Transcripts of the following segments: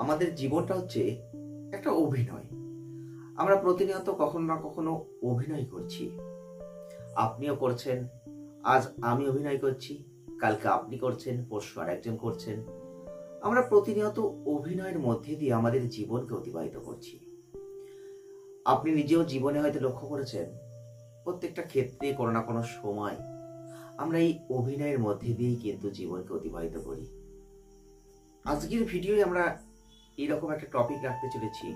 আমাদের জীবনটা হচ্ছে একটা অভিনয়। আমরা প্রতিনিয়ত কখনো না কখনো অভিনয় করছি। আপনিও করছেন, আজ আমি অভিনয় করছি, কালকে আপনি করছেন, পরশু আর একজন করছেন। আমরা প্রতিনিয়ত অভিনয়ের মধ্যে দিয়ে আমাদের জীবনকে অতিবাহিত করছি। আপনি নিজেও জীবনে হয়তো লক্ষ্য করেছেন, প্রত্যেকটা ক্ষেত্রে কোনো না কোনো সময় আমরা এই অভিনয়ের মধ্যে দিয়েই কিন্তু জীবনকে অতিবাহিত করি। আজকের ভিডিওয় আমরা এরকম একটা টপিক রাখতে চলেছি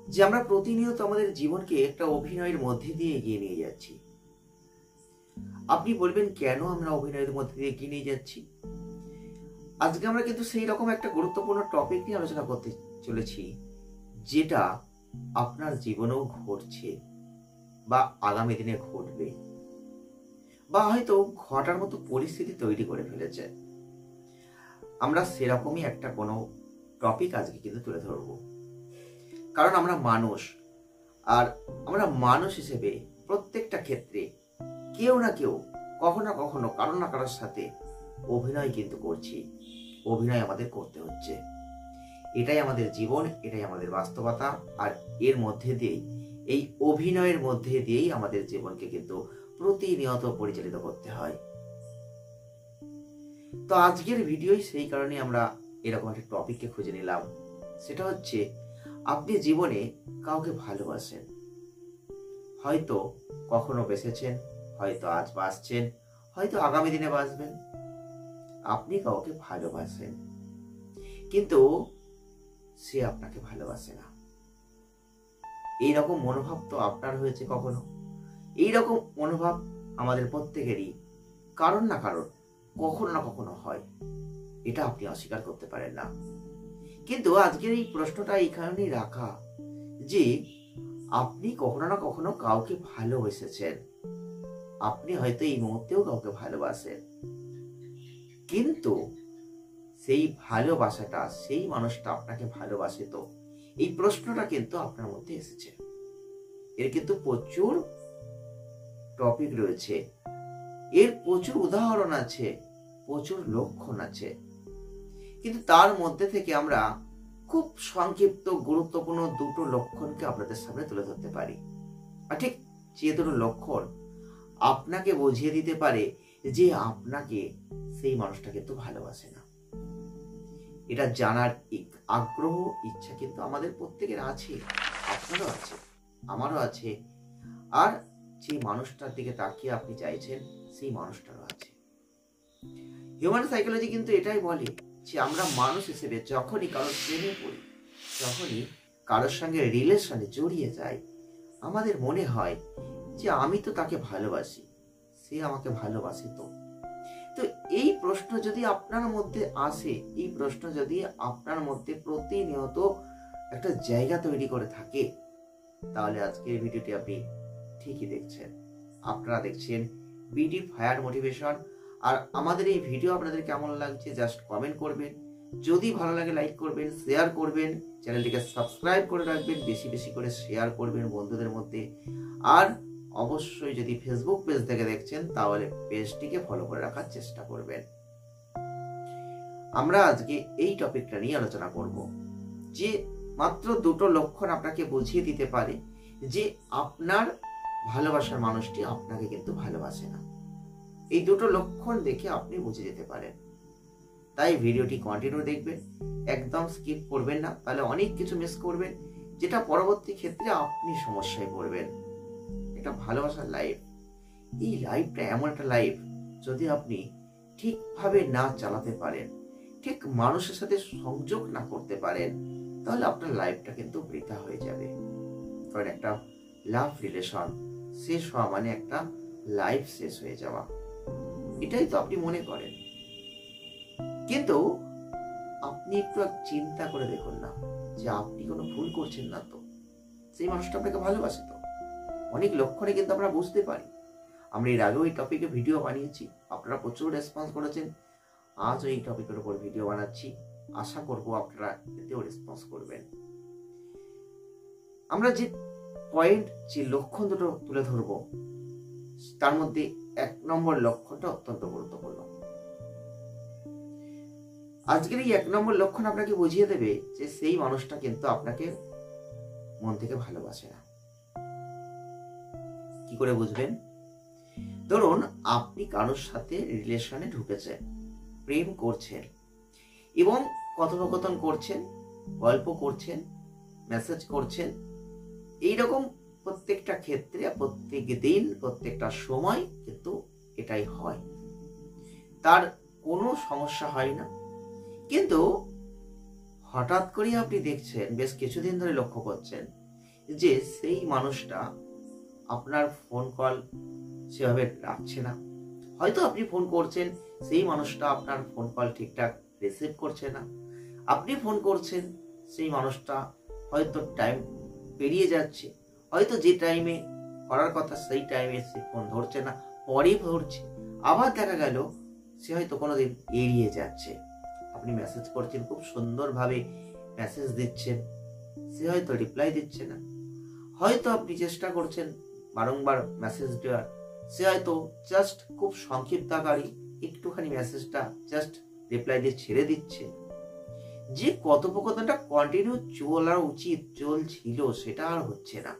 যে আমরা প্রতিনিয়ত আমাদের জীবনকে একটা অভিনয়ের মধ্যে দিয়ে এগিয়ে নিয়ে যাচ্ছি। আপনি বলবেন, কেন আমরা অভিনয়ের মধ্যে দিয়ে এগিয়ে নিয়ে যাচ্ছি? আজকে আমরা কিন্তু সেই রকম একটা গুরুত্বপূর্ণ টপিক নিয়ে আলোচনা করতে চলেছি, যেটা আপনার জীবনেও ঘটছে বা আগামী দিনে ঘটবে, বা হয়তো ঘটার মতো পরিস্থিতি তৈরি করে ফেলেছে। আমরা সেরকমই একটা কোনো টপিক আজকে কিন্তু তুলে ধরব, কারণ আমরা মানুষ, আর আমরা মানুষ হিসেবে প্রত্যেকটা ক্ষেত্রে কেউ না কেউ কখনো না কখনো কারো না কারোর সাথে অভিনয় কিন্তু করছি। অভিনয় আমাদের করতে হচ্ছে, এটাই আমাদের জীবন, এটাই আমাদের বাস্তবতা। আর এর মধ্যে দিয়েই, এই অভিনয়ের মধ্যে দিয়েই আমাদের জীবনকে কিন্তু প্রতিনিয়ত পরিচালিত করতে হয়। তো আজকের ভিডিওই সেই কারণে আমরা এরকম একটা টপিককে খুঁজে নিলাম। সেটা হচ্ছে, আপনি জীবনে কাউকে ভালোবাসেন, হয়তো কখনো বেসেছেন, হয়তো আজ বাসছেন, হয়তো আগামী দিনে বাসবেন। আপনি কাউকে ভালোবাসেন, কিন্তু সে আপনাকে ভালোবাসে না। এইরকম মনোভাব তো আপনার হয়েছে কখনো? এইরকম মনোভাব আমাদের প্রত্যেকেরই কারণ না কারণ কখনো না কখনো হয়, এটা আপনি অস্বীকার করতে পারেন না। কিন্তু আজকের এই প্রশ্নটা এই কারণেই রাখা যে আপনি কখনো না কখনো কাউকে ভালোবেসেছেন। আপনি হয়তো এই মুহূর্তেও কাউকে ভালোবাসেন, কিন্তু সেই ভালোবাসাটা, সেই মানুষটা আপনাকে ভালোবাসে তো? এই প্রশ্নটা কিন্তু আপনার মধ্যে এসেছে। এর কিন্তু প্রচুর টপিক রয়েছে, এর প্রচুর উদাহরণ আছে, প্রচুর লক্ষণ আছে, কিন্তু তার মধ্যে থেকে আমরা খুব সংক্ষিপ্ত গুরুত্বপূর্ণ দুটো লক্ষণকে আপনাদের সামনে তুলে ধরতে পারি। আর ঠিক যে দুটো লক্ষণ আপনাকে বুঝিয়ে দিতে পারে যে আপনাকে সেই মানুষটা কিন্তু ভালোবাসে না। এটা জানার আগ্রহ, ইচ্ছা কিন্তু আমাদের প্রত্যেকের আছে, আপনারও আছে, আমারও আছে। আর যে মানুষটার দিকে তাকিয়ে আপনি চাইছেন, সেই মানুষটারও আছে। হিউম্যান সাইকোলজি কিন্তু এটাই বলে যে আমরা মানুষ হিসেবে যখনই কারোর প্রেমে পড়ি, যখনই কারোর সঙ্গে রিলেশনে জড়িয়ে যাই, আমাদের মনে হয় যে আমি তো তাকে ভালোবাসি, সে আমাকে ভালোবাসে তো। তো এই প্রশ্ন যদি আপনার মধ্যে আসে, এই প্রশ্ন যদি আপনার মধ্যে প্রতিনিয়ত একটা জায়গা তৈরি করে থাকে, তাহলে আজকের ভিডিওটি আপনি ঠিকই দেখছেন। আপনারা দেখছেন বিডি ফায়ার মোটিভেশন। আর আমাদের এই ভিডিও আপনাদের কেমন লাগছে জাস্ট কমেন্ট করবেন। যদি ভালো লাগে লাইক করবেন, শেয়ার করবেন, চ্যানেলটিকে সাবস্ক্রাইব করে রাখবেন, বেশি বেশি করে শেয়ার করবেন বন্ধুদের মধ্যে। আর অবশ্যই যদি ফেসবুক পেজ থেকে দেখছেন, তাহলে পেজটিকে ফলো করে রাখার চেষ্টা করবেন। আমরা আজকে এই টপিকটা নিয়ে আলোচনা করব, যে মাত্র দুটো লক্ষণ আপনাকে বুঝিয়ে দিতে পারে যে আপনার ভালোবাসার মানুষটি আপনাকে কিন্তু ভালোবাসে না। এই দুটো লক্ষণ দেখে আপনি বুঝে যেতে পারেন। তাই ভিডিওটি কন্টিনিউ দেখবেন, একদম স্কিপ করবেন না, তাহলে অনেক কিছু মিস করবেন, যেটা পরবর্তী ক্ষেত্রে আপনি সমস্যায় পড়বেন। এটা ভালোবাসার লাইফ। এই লাইফটা এমন একটা লাইফ, যদি আপনি ঠিকভাবে না চালাতে পারেন, ঠিক মানুষের সাথে সংযোগ না করতে পারেন, তাহলে আপনার লাইফটা কিন্তু বৃথা হয়ে যাবে। কারণ একটা লাভ রিলেশন শেষ হওয়া মানে একটা লাইফ শেষ হয়ে যাওয়া, এটাই তো আপনি মনে করেন। কিন্তু আপনি একটু চিন্তা করে দেখুন না, যে আপনি কোনো ভুল করছেন না তো? সেই মানুষটা আপনাকে ভালোবাসে তো? অনেক লক্ষণে কিন্তু আমরা বুঝতে পারি। আমরা এর আগেও এই টপিকে ভিডিও বানিয়েছি, আপনারা প্রচুর রেসপন্স করেছেন। আজও এই টপিকের উপর ভিডিও বানাচ্ছি, আশা করব আপনারা এতেও রেসপন্স করবেন। আমরা যে পয়েন্ট, যে লক্ষণ দুটো তুলে ধরব, তার মধ্যে 1 নম্বর লক্ষণটা অত্যন্ত গুরুত্বপূর্ণ। আজকের এই 1 নম্বর লক্ষণ আপনাকে বুঝিয়ে দেবে যে সেই মানুষটা কিন্তু আপনাকে মন থেকে ভালোবাসে না। কি করে বুঝবেন? ধরুন আপনি কারোর সাথে রিলেশনে ঢুকেছেন, প্রেম করছেন এবং কথোপকথন করছেন, গল্প করছেন, মেসেজ করছেন, এইরকম প্রত্যেকটা ক্ষেত্রে প্রত্যেক দিন প্রত্যেকটা সময় কিন্তু এটাই হয়, তার কোনো সমস্যা হয় না। কিন্তু হঠাৎ করে আপনি দেখছেন, বেশ কিছুদিন ধরে লক্ষ্য করছেন যে সেই মানুষটা আপনার ফোন কল সেভাবে রাখছে না। হয়তো আপনি ফোন করছেন, সেই মানুষটা আপনার ফোন কল ঠিকঠাক রিসিভ করছে না। আপনি ফোন করছেন, সেই মানুষটা হয়তো টাইম পেরিয়ে যাচ্ছে, হয়তো যে টাইমে করার কথা সেই টাইমে সে ফোন ধরছে না, পরে ধরছে। আবার দেখা গেল সে হয়তো কোনোদিন এড়িয়ে যাচ্ছে। আপনি মেসেজ করছেন, খুব সুন্দরভাবে মেসেজ দিচ্ছেন, সে হয়তো রিপ্লাই দিচ্ছে না। হয়তো আপনি চেষ্টা করছেন বারংবার মেসেজ দেওয়ার, সে হয়তো জাস্ট খুব সংক্ষিপ্ত আকারে একটুখানি মেসেজটা জাস্ট রিপ্লাই দিয়ে ছেড়ে দিচ্ছে। যে কথোপকথনটা কন্টিনিউ চলা উচিত, চলছিল, সেটা আর হচ্ছে না।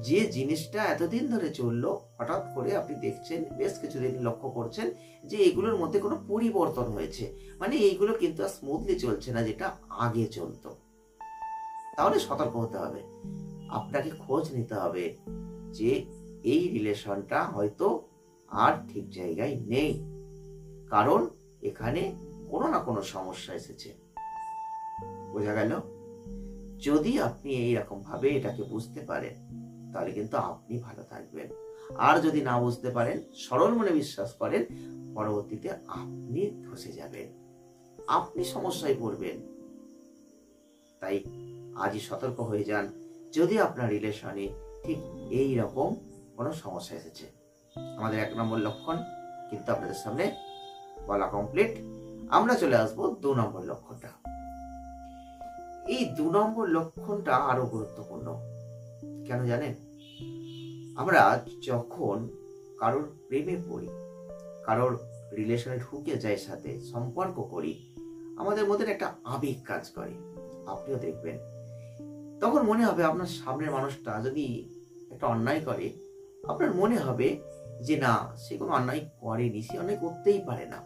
যে জিনিসটা এতদিন ধরে চললো, হঠাৎ করে আপনি দেখছেন, বেশ কিছুদিন লক্ষ্য করছেন যে এগুলোর মধ্যে কোনো পরিবর্তন হয়েছে, মানে এইগুলো কিন্তু আর স্মুথলি চলছে না যেটা আগে চলতো। তাহলে সতর্ক হতে হবে, আপনাকে খোঁজ নিতে হবে যে এই রিলেশনটা হয়তো আর ঠিক জায়গায় নেই, কারণ এখানে কোনো না কোনো সমস্যা এসেছে। বোঝা গেল? যদি আপনি এইরকম ভাবে এটাকে বুঝতে পারেন, তাহলে কিন্তু আপনি ভালো থাকবেন। আর যদি না বুঝতে পারেন, সরল মনে বিশ্বাস করেন, পরবর্তীতে আপনি ধসে যাবেন, আপনি সমস্যায় পড়বেন। তাই আজই সতর্ক হয়ে যান যদি আপনার রিলেশনে ঠিক এই রকম কোনো সমস্যা এসেছে। আমাদের 1 নম্বর লক্ষণ কিন্তু আপনাদের সামনে বলা কমপ্লিট। আমরা চলে আসবো 2 নম্বর লক্ষণটা। এই 2 নম্বর লক্ষণটা আরো গুরুত্বপূর্ণ। কেন জানেন? আমরা যখন কারোর প্রেমে পড়ি, কারোর রিলেশনে ঢুকে যাই, সাথে সম্পর্ক করি, আমাদের মধ্যে একটা আবেগ কাজ করে। আপনিও দেখবেন, তখন মনে হবে আপনার সামনের মানুষটা যদি একটা অন্যায় করে, আপনার মনে হবে যে না, সে কোনো অন্যায় করেনি, সে অন্যায় করতেই পারে না।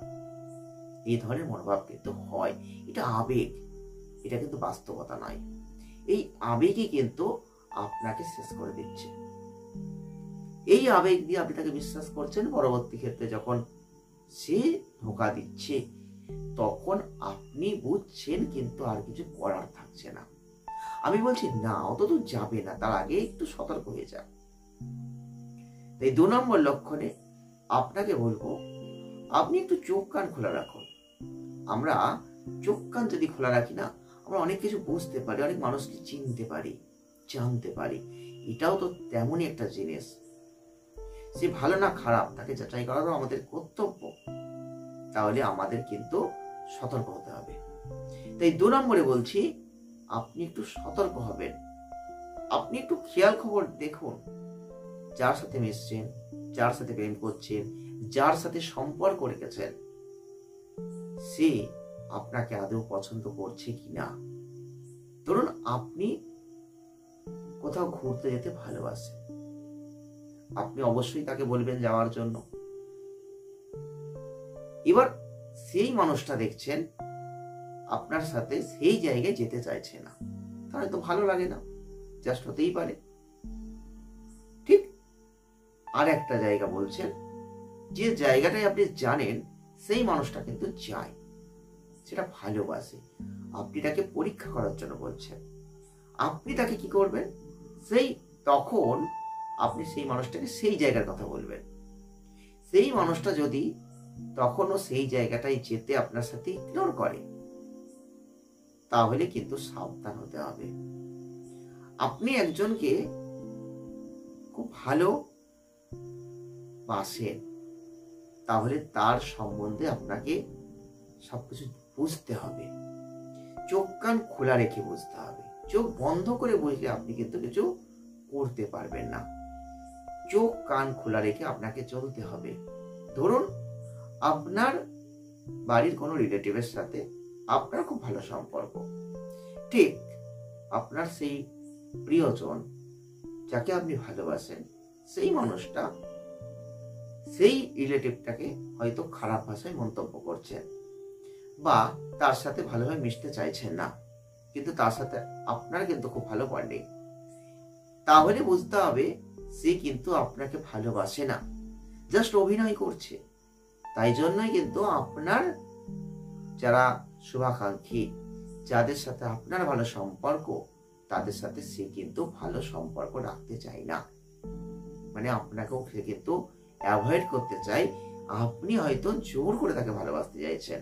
এই ধরনের মনোভাব কিন্তু হয়। এটা আবেগ, এটা কিন্তু বাস্তবতা নয়। এই আবেগই কিন্তু আপনাকে শেষ করে দিচ্ছে। এই আবেগ দিয়ে আপনি তাকে বিশ্বাস করছেন, পরবর্তী ক্ষেত্রে যখন সে ধোঁকা দিচ্ছে, তখন আপনি বুঝছেন কিন্তু আর কিছু করার থাকছে না। আমি বলছি না, অত দূর যাবে না, তার আগে একটু সতর্ক হয়ে যান। এই 2 নম্বর লক্ষণে আপনাকে বলবো, আপনি একটু চোখ কান খোলা রাখুন। আমরা চোখ কান যদি খোলা রাখি না, আমরা অনেক কিছু বুঝতে পারি, অনেক মানুষকে চিনতে পারি, জানতে পারি। এটাও তো তেমনই একটা জিনিস। সে ভালো না খারাপ, তাকে যাচাই করারও আমাদের কর্তব্য। তাহলে আমাদের কিন্তু সতর্ক হতে হবে। তাই 2 নম্বরে বলছি, আপনি একটু সতর্ক হবেন। আপনি একটু খেয়াল খবর দেখুন, যার সাথে মিশছেন, যার সাথে প্রেম করছেন, যার সাথে সম্পর্ক রেখেছেন, সে আপনাকে আদৌ পছন্দ করছে কিনা। ধরুন আপনি কোথাও ঘুরতে যেতে ভালোবাসেন, আপনি অবশ্যই তাকে বলবেন যাওয়ার জন্য। এবার সেই মানুষটা দেখছেন আপনার সাথে সেই জায়গায় যেতে চাইছে না, তাহলে তো ভালো লাগে না, জাস্ট হতেই পারে। ঠিক আর একটা জায়গা বলছেন, যে জায়গাটায় আপনি জানেন সেই মানুষটা কিন্তু যায়, সেটা ভালোবাসে, আপনি তাকে পরীক্ষা করার জন্য বলছেন। আপনি তাকে কি করবেন? তখন আপনি সেই মানুষটাকে সেই জায়গার কথা বলবেন। সেই মানুষটা যদি তখনও সেই জায়গাটায় যেতে আপনার সাথে ইগনোর করে, তাহলে কিন্তু সাবধান হতে হবে। আপনি একজনকে খুব ভালো বাসেন, তাহলে তার সম্বন্ধে আপনাকে সবকিছু বুঝতে হবে। চোখ কান খোলা রেখে বুঝতে হবে। চোখ বন্ধ করে বুঝলে আপনি কিন্তু কিছু করতে পারবেন না। চোখ কান খোলা রেখে আপনাকে চলতে হবে। ধরুন আপনার বাড়ির কোনো রিলেটিভের সাথে আপনার খুব ভালো সম্পর্ক, ঠিক আপনার সেই প্রিয়জন যাকে আপনি ভালোবাসেন সেই মানুষটা সেই রিলেটিভটাকে হয়তো খারাপ ভাষায় মন্তব্য করছেন বা তার সাথে ভালোভাবে মিশতে চাইছেন না, কিন্তু তার সাথে আপনার কিন্তু খুব ভালো বন্ডিং, তাহলে বুঝতে হবে সে কিন্তু আপনাকে ভালোবাসে না, জাস্ট অভিনয় করছে। তাই জন্যই কিন্তু আপনার যারা শুভাকাঙ্ক্ষী, যাদের সাথে আপনার ভালো সম্পর্ক, তাদের সাথে সে কিন্তু ভালো সম্পর্ক রাখতে চায় না, মানে আপনাকেও সে কিন্তু অ্যাভয়েড করতে চায়। আপনি হয়তো জোর করে তাকে ভালোবাসতে চাইছেন,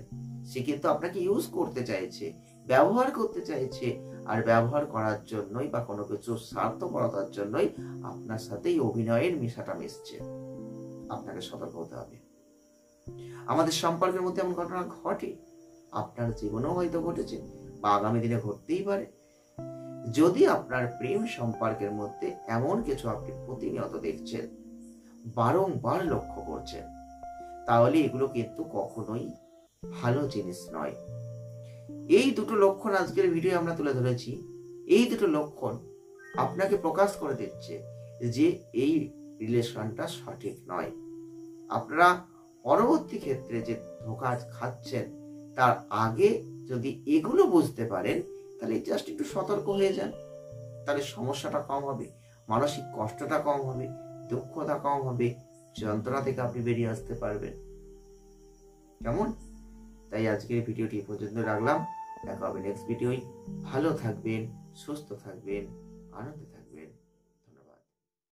সে কিন্তু আপনাকে ইউজ করতে চাইছে, ব্যবহার করতে চাইছে, আর ব্যবহার করার জন্যই বা কোনো কিছু স্বার্থপরতার জন্যই আপনার সাথে এই অভিনয়ের মিশাটা মিশছে। আপনাকে সতর্ক হতে হবে। আমাদের সম্পর্কের মধ্যে এমন ঘটনা ঘটে, আপনার জীবনেও হয়তো ঘটেছে বা আগামী দিনে ঘটতেই পারে। যদি আপনার প্রেম সম্পর্কের মধ্যে এমন কিছু আপনি প্রতিনিয়ত দেখছেন, বারংবার লক্ষ্য করছেন, তাহলে এগুলো কিন্তু কখনোই ভালো জিনিস নয়। এই দুটো লক্ষণ আজকের ভিডিও আমরা তুলে ধরেছি। এই দুটো লক্ষণ আপনাকে প্রকাশ করে দিচ্ছে যে এই রিলেশনটা সঠিক নয়। আপনারা পরবর্তী ক্ষেত্রে যে ধোঁকা খাচ্ছেন তার আগে যদি এগুলো বুঝতে পারেন, তাহলে জাস্ট একটু সতর্ক হয়ে যান, তাহলে সমস্যাটা কম হবে, মানসিক কষ্টটা কম হবে, দুঃখটা কম হবে, যন্ত্রণা থেকে আপনি বেরিয়ে আসতে পারবেন। কেমন? তাই আজকের ভিডিওটি পর্যন্ত রাখলাম। দেখা হবে নেক্সট ভিডিওয়। ভালো থাকবেন, সুস্থ থাকবেন, আনন্দে থাকবেন।